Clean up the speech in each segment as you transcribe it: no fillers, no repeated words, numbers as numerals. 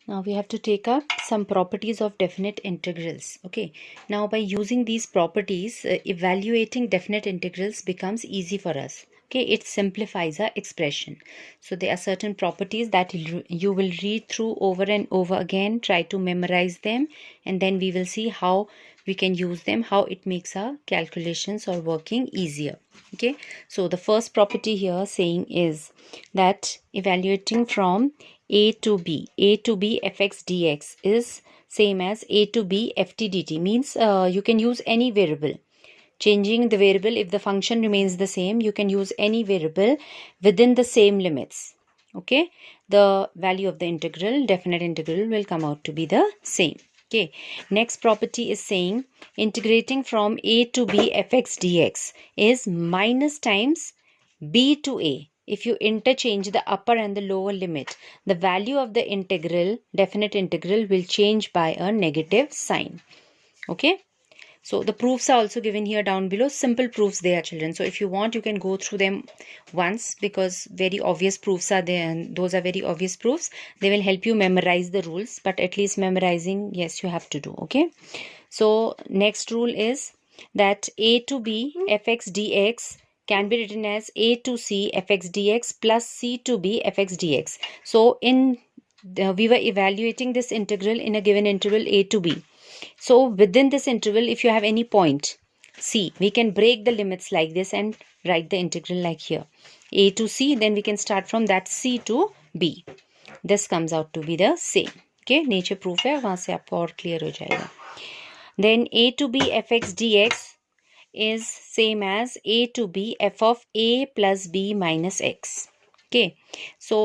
Now we have to take up some properties of definite integrals. Okay. Now by using these properties, evaluating definite integrals becomes easy for us. Okay. It simplifies our expression. So there are certain properties that you will read through over and over again, try to memorize them, and then we will see how we can use them, how it makes our calculations or working easier. Okay. So the first property here saying is that evaluating from a to b fx dx is same as a to b ft dt, means you can use any variable. Changing the variable, if the function remains the same, you can use any variable within the same limits. Okay, the value of the integral, definite integral, will come out to be the same. Okay, next property is saying integrating from a to b fx dx is minus times b to a. If you interchange the upper and the lower limit, the value of the integral, definite integral, will change by a negative sign. Okay. So the proofs are also given here down below. Simple proofs they are, children. So if you want, you can go through them once, because very obvious proofs are there, and those are very obvious proofs. They will help you memorize the rules, but at least memorizing, yes, you have to do. Okay. So next rule is that a to b fx dx can be written as a to c fx dx plus c to b fx dx. So we were evaluating this integral in a given interval a to b. So within this interval, if you have any point c, we can break the limits like this and write the integral like here, a to c. Then we can start from that c to b. This comes out to be the same. Okay, nature proof है, वहां से आपको और clear हो जाएगा. Then a to b fx dx is same as a to b f of a plus b minus x. Okay, so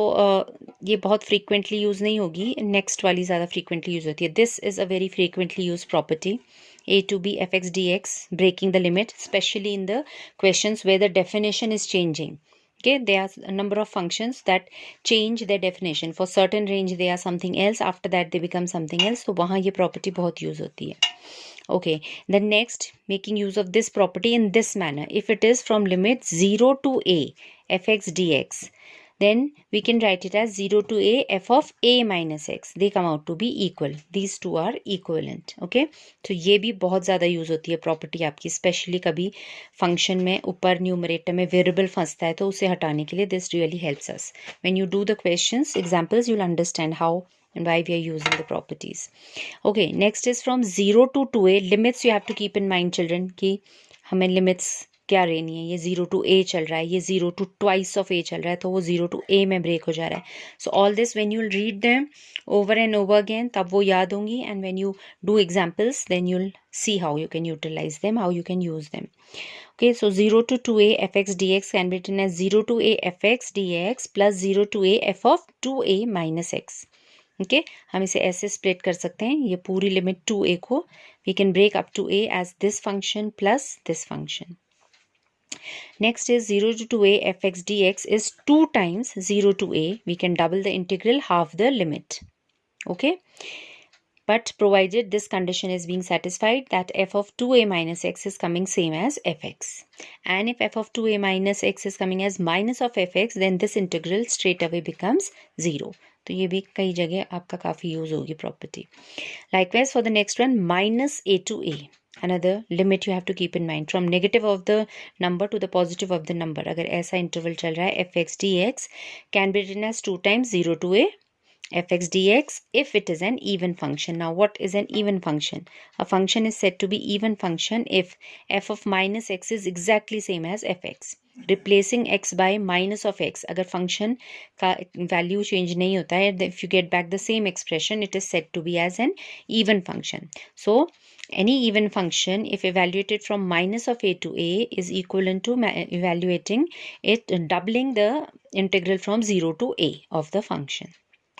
ये बहुत frequently use नहीं होगी, next वाली ज़्यादा frequently use होती है. This is a very frequently used property, a to b fx dx, breaking the limit, especially in the questions where the definition is changing. Okay, there are a number of functions that change their definition. For certain range they are something else, after that they become something else. तो वहाँ ये property बहुत use होती है. Okay, then next, making use of this property in this manner. If it is from limit 0 to a fx dx, then we can write it as 0 to a f of a minus x. They come out to be equal. These two are equivalent. Okay, तो ये भी बहुत ज़्यादा use होती है property आपकी, specially कभी function में ऊपर न्यूमरेटर में वेरिएबल फंसता है तो उसे हटाने के लिए this really helps us. When you do the questions examples, you will understand how and why we are using the properties. Okay, next is from 0 to 2a. Limits you have to keep in mind, children, कि हमें limits क्या रहनी है. ये 0 to a चल रहा है, ये 0 to twice of a चल रहा है, तो वो 0 to a में break हो जा रहा है. So all this when you'll read them over and over again, तब वो याद होंगी, and when you do examples, then you'll see how you can utilize them, how you can use them. Okay, so 0 to 2a fx dx can be written as 0 to a fx dx plus 0 to a f of 2a minus x. Okay, हम इसे ऐसे split कर सकते हैं, ये पूरी limit 2a को we can break up to a as this function plus this function. Next is 0 to 2a fx dx is 2 times 0 to a. We can double the integral, half the limit. Okay, but provided this condition is being satisfied, that f of 2a minus x is coming same as fx, and if f of 2a minus x is coming as minus of fx, then this integral straight away becomes 0. तो ये भी कई जगह आपका काफ़ी use होगी property. Likewise for the next one, minus a to a, another limit you have to keep in mind, from negative of the number to the positive of the number. अगर ऐसा इंटरवल चल रहा है, fx dx can be written as 2 times 0 to a fx dx if it is an even function. Now what is an even function? A function is said to be even function if f of minus x is exactly same as fx. Replacing x by minus of x, अगर function का value change नहीं होता है, if you get back the same expression, it is said to be as an even function. So any even function, if evaluated from minus of a to a, is equivalent to evaluating it, doubling the integral from 0 to a of the function.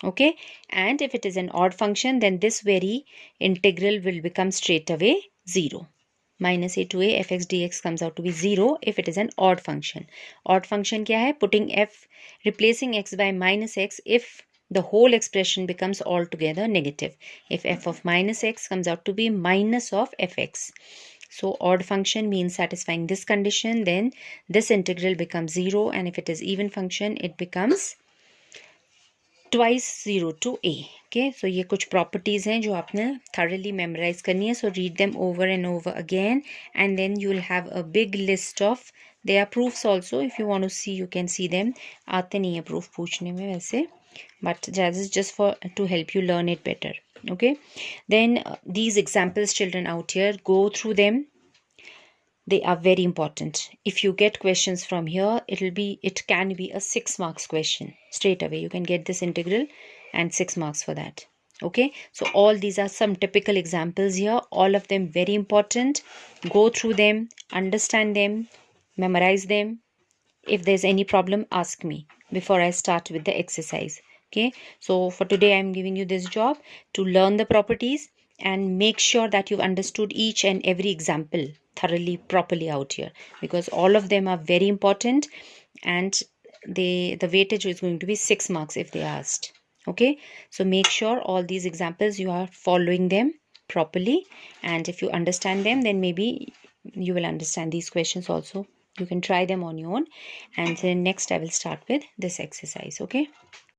Okay, and if it is an odd function, then this very integral will become straight away 0. Minus a to a fx dx comes out to be 0 if it is an odd function. Odd function क्या है? Putting replacing x by minus x if the whole expression becomes altogether negative. If f of minus x comes out to be minus of fx. So odd function means satisfying this condition, then this integral becomes 0, and if it is even function, it becomes twice 0 to a. Okay, so ये कुछ properties हैं जो आपने thoroughly memorize करनी है. So read them over and over again, and then you will have a big list of. There are proofs also. If you want to see, you can see them. आते नहीं है proof पूछने में वैसे, but that is just for to help you learn it better. Okay, then these examples, children out here, go through them. They are very important. If you get questions from here, it can be a 6 marks question straight away. You can get this integral and 6 marks for that. Okay, so all these are some typical examples here, all of them very important. Go through them, understand them, memorize them. If there's any problem, ask me before I start with the exercise. Okay, so for today I'm giving you this job to learn the properties and make sure that you've understood each and every example thoroughly, properly out here, because all of them are very important, and the weightage is going to be 6 marks if they are asked. Okay, so make sure all these examples you are following them properly, and if you understand them, then maybe you will understand these questions also. You can try them on your own, and then next I will start with this exercise. Okay.